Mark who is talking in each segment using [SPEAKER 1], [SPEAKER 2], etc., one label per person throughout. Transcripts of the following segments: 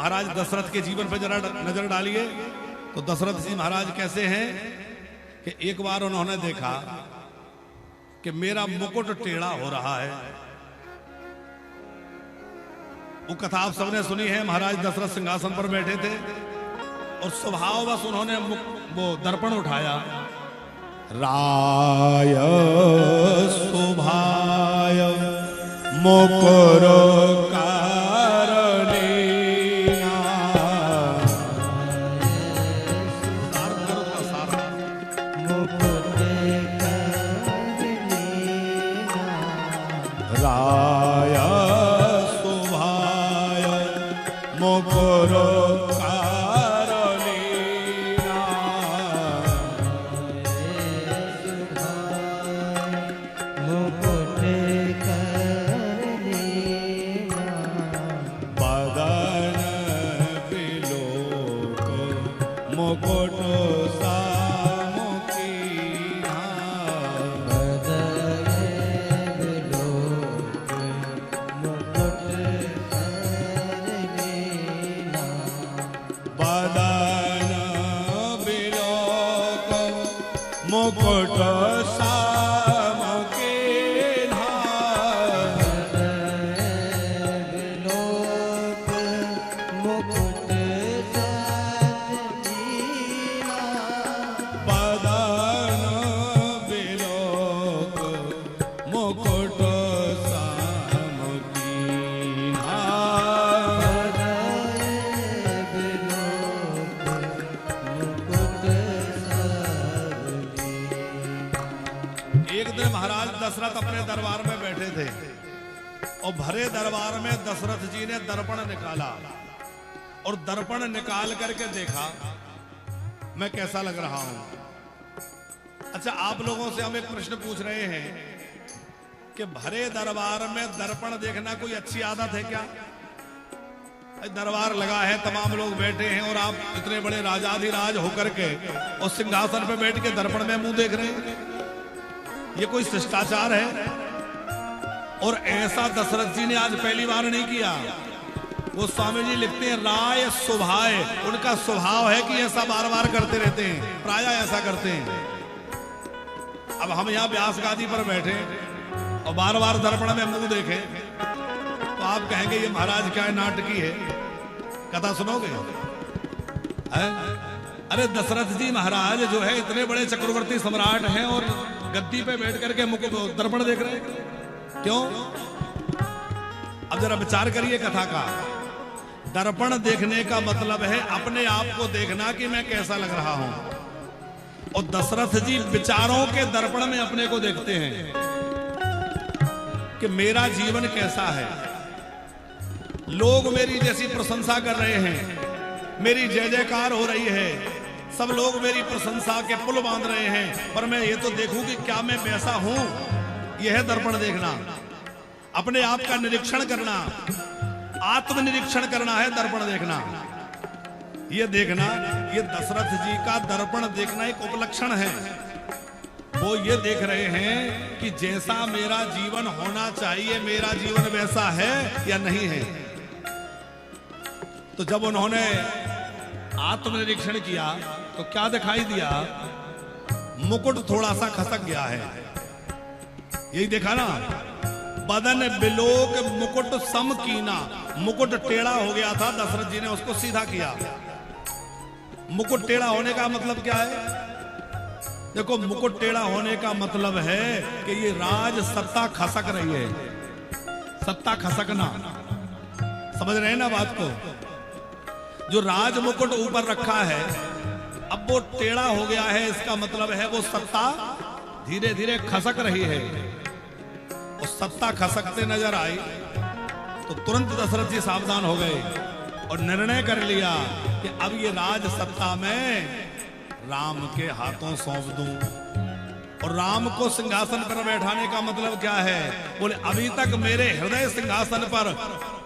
[SPEAKER 1] महाराज दशरथ के जीवन पर जरा नजर डालिए। तो दशरथ जी महाराज कैसे हैं कि एक बार उन्होंने देखा कि मेरा मुकुट टेढ़ा हो रहा है। वो कथा आप सबने सुनी है। महाराज दशरथ सिंहासन पर बैठे थे और स्वभाववश उन्होंने वो दर्पण उठाया। राय शोभाय मुकुर दशरथ अपने दरबार में बैठे थे और भरे दरबार में दशरथ जी ने दर्पण निकाला और दर्पण निकाल करके देखा मैं कैसा लग रहा हूं। अच्छा, आप लोगों से हम एक प्रश्न पूछ रहे हैं कि भरे दरबार में दर्पण देखना कोई अच्छी आदत है क्या? दरबार लगा है, तमाम लोग बैठे हैं और आप इतने बड़े राजाधिराज होकर के और सिंहासन पे बैठ के दर्पण में मुंह देख रहे हैं, ये कोई शिष्टाचार है? और ऐसा दशरथ जी ने आज पहली बार नहीं किया। वो स्वामी जी लिखते हैं राय स्वभाव, उनका स्वभाव है कि ऐसा बार बार करते रहते हैं, प्राय ऐसा करते हैं। अब हम यहाँ व्यास गादी पर बैठे और बार बार दर्पण में मुंह देखें तो आप कहेंगे ये महाराज क्या नाटकी है, कथा सुनोगे? अरे दशरथ जी महाराज जो है इतने बड़े चक्रवर्ती सम्राट हैं और गद्दी पे बैठ करके मुकुट दर्पण देख रहे हैं, क्यों? अब जरा विचार करिए कथा का। दर्पण देखने का मतलब है अपने आप को देखना कि मैं कैसा लग रहा हूं। और दशरथ जी विचारों के दर्पण में अपने को देखते हैं कि मेरा जीवन कैसा है। लोग मेरी जैसी प्रशंसा कर रहे हैं, मेरी जय जयकार हो रही है, सब लोग मेरी प्रशंसा के पुल बांध रहे हैं, पर मैं ये तो देखूं कि क्या मैं वैसा हूं। यह है दर्पण देखना, अपने आप का निरीक्षण करना, आत्मनिरीक्षण करना है दर्पण देखना। ये देखना, ये दशरथ जी का दर्पण देखना एक उपलक्षण है। वो ये देख रहे हैं कि जैसा मेरा जीवन होना चाहिए, मेरा जीवन वैसा है या नहीं है। तो जब उन्होंने आत्मनिरीक्षण किया तो क्या दिखाई दिया? मुकुट थोड़ा सा खसक गया है, यही देखा ना। बदन बिलोक मुकुट सम कीना, मुकुट टेढ़ा हो गया था, दशरथ जी ने उसको सीधा किया। मुकुट टेढ़ा होने का मतलब क्या है? देखो, मुकुट टेढ़ा होने का मतलब है कि ये राज सत्ता खसक रही है, सत्ता खसकना। समझ रहे हैं ना बात को? जो राज मुकुट ऊपर रखा है अब वो टेढ़ा हो गया है, इसका मतलब है वो सत्ता धीरे धीरे खसक रही है। और सत्ता खसकते नजर आई तो तुरंत दशरथ जी सावधान हो गए और निर्णय कर लिया कि अब ये राज सत्ता में राम के हाथों सौंप दूं। और राम को सिंहासन पर बैठाने का मतलब क्या है? बोले अभी तक मेरे हृदय सिंहासन पर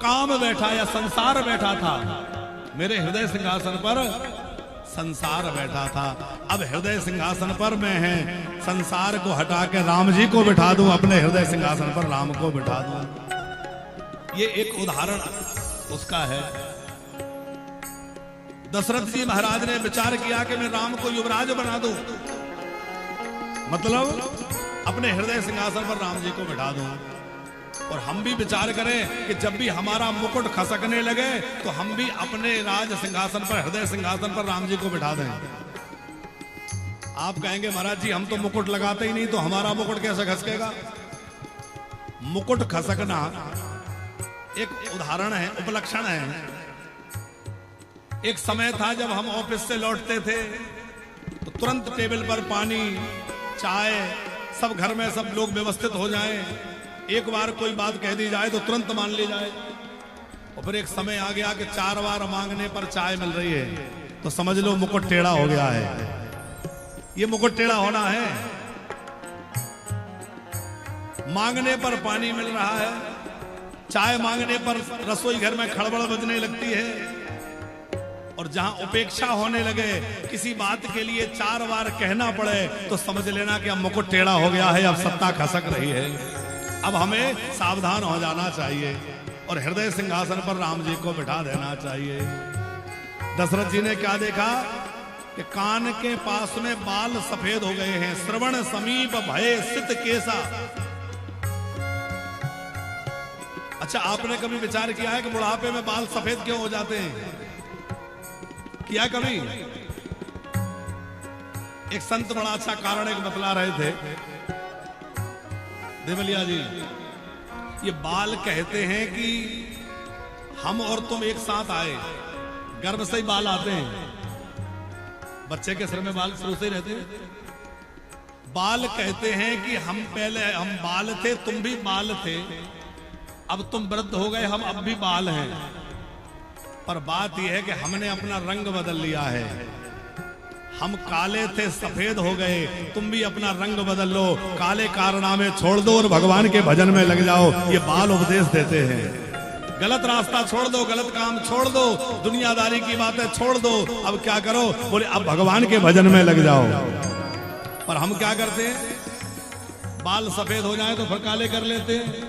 [SPEAKER 1] काम बैठा या संसार बैठा था, मेरे हृदय सिंहासन पर संसार बैठा था, अब हृदय सिंहासन पर मैं है, संसार को हटा के राम जी को बिठा दूं, अपने हृदय सिंहासन पर राम को बिठा दूं। ये एक उदाहरण उसका है। दशरथ जी महाराज ने विचार किया कि मैं राम को युवराज बना दूं, मतलब अपने हृदय सिंहासन पर राम जी को बिठा दूं। और हम भी विचार करें कि जब भी हमारा मुकुट खसकने लगे तो हम भी अपने राज सिंहासन पर, हृदय सिंहासन पर राम जी को बिठा दें। आप कहेंगे महाराज जी हम तो मुकुट लगाते ही नहीं, तो हमारा मुकुट कैसे खसकेगा? मुकुट खसकना एक उदाहरण है, उपलक्षण है। एक समय था जब हम ऑफिस से लौटते थे तो तुरंत टेबल पर पानी, चाय, सब घर में सब लोग व्यवस्थित हो जाएं। एक बार कोई बात कह दी जाए तो तुरंत मान ली जाए। और फिर एक समय आ गया कि 4 बार मांगने पर चाय मिल रही है, तो समझ लो मुकुट टेढ़ा हो गया है। ये मुकुट टेढ़ा होना है। मांगने पर पानी मिल रहा है, चाय मांगने पर रसोई घर में खड़बड़ बजने लगती है। और जहां उपेक्षा होने लगे, किसी बात के लिए 4 बार कहना पड़े, तो समझ लेना कि अब मुकुट टेढ़ा हो गया है, अब सत्ता खसक रही है। अब हमें सावधान हो जाना चाहिए और हृदय सिंहासन पर राम जी को बिठा देना चाहिए। दशरथ जी ने क्या देखा कि कान के पास में बाल सफेद हो गए हैं। श्रवण समीप भय सित केसा। अच्छा, आपने कभी विचार किया है कि बुढ़ापे में बाल सफेद क्यों हो जाते हैं? किया कभी? एक संत बड़ा अच्छा कारण एक बतला रहे थे, देवलिया जी। ये बाल कहते हैं कि हम और तुम एक साथ आए, गर्भ से ही बाल आते हैं। बच्चे के सिर में बाल शुरू से ही रहते हैं। बाल कहते हैं कि हम पहले हम बाल थे, तुम भी बाल थे, अब तुम वृद्ध हो गए, हम अब भी बाल हैं। पर बात यह है कि हमने अपना रंग बदल लिया है। हम काले थे, सफेद हो गए, तुम भी अपना रंग बदल लो, काले कारनामे छोड़ दो और भगवान के भजन में लग जाओ। ये बाल उपदेश देते हैं। गलत रास्ता छोड़ दो, गलत काम छोड़ दो, दुनियादारी की बातें छोड़ दो। अब क्या करो? बोले अब भगवान के भजन में लग जाओ। पर हम क्या करते हैं? बाल सफेद हो जाए तो फिर काले कर लेते हैं।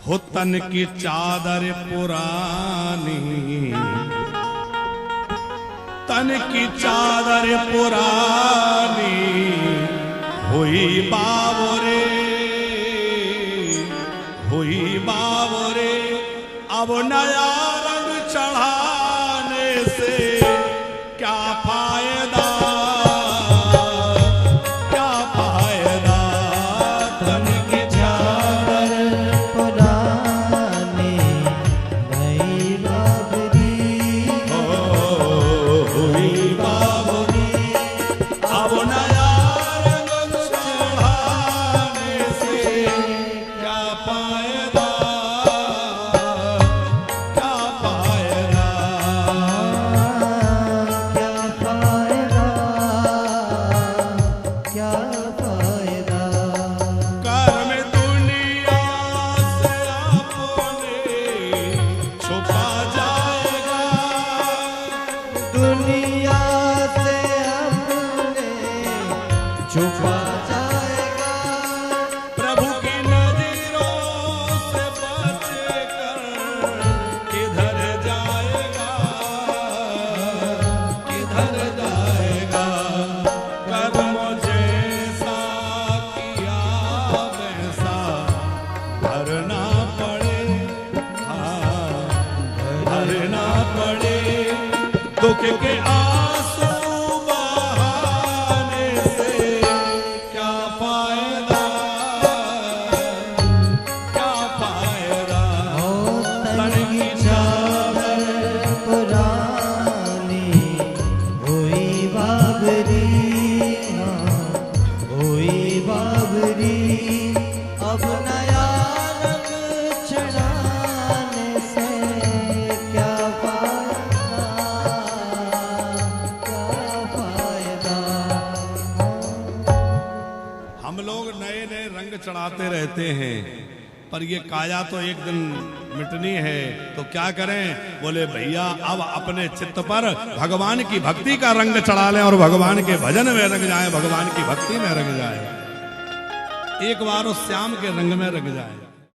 [SPEAKER 1] हो तन की चादर पुरानी, तन की चादर पुरानी, हुई बावरे, हुई बावरे। अब नया रंग चढ़ाने से क्या फायदा, क्या फायदा? तन की चादर
[SPEAKER 2] पुरानी, नई बाबरी,
[SPEAKER 1] हुई बावरी। अब नया रंग चढ़ाने से क्या फायदा, क्या फायदा?
[SPEAKER 2] क्या फायदा, क्या फायदा?
[SPEAKER 1] कर्म दुनिया से अपने छुपा जाएगा,
[SPEAKER 2] दुनिया से अपने छुपा जाएगा।
[SPEAKER 1] प्रभु की नजरों से बचकर किधर जाएगा, किधर जाएगा? कर्म जैसा किया वैसा भरना पड़े, हाँ भरना पड़े। दुख के आंसू बहाने से क्या फायदा, क्या फायदा?
[SPEAKER 2] हो तन की चादर पुरानी, हुई बाबरी, हाँ हुई बाबरी। अब नया रंग चढ़ाने से क्या फायदा, क्या फायदा?
[SPEAKER 1] हम लोग नए नए रंग चढ़ाते रहते हैं, पर ये काया तो एक दिन मिटनी है। तो क्या करें? बोले भैया अब अपने चित्त पर भगवान की भक्ति का रंग चढ़ा लें और भगवान के भजन में रंग जाए, भगवान की भक्ति में रंग जाए, एक बार उस श्याम के रंग में रंग जाए।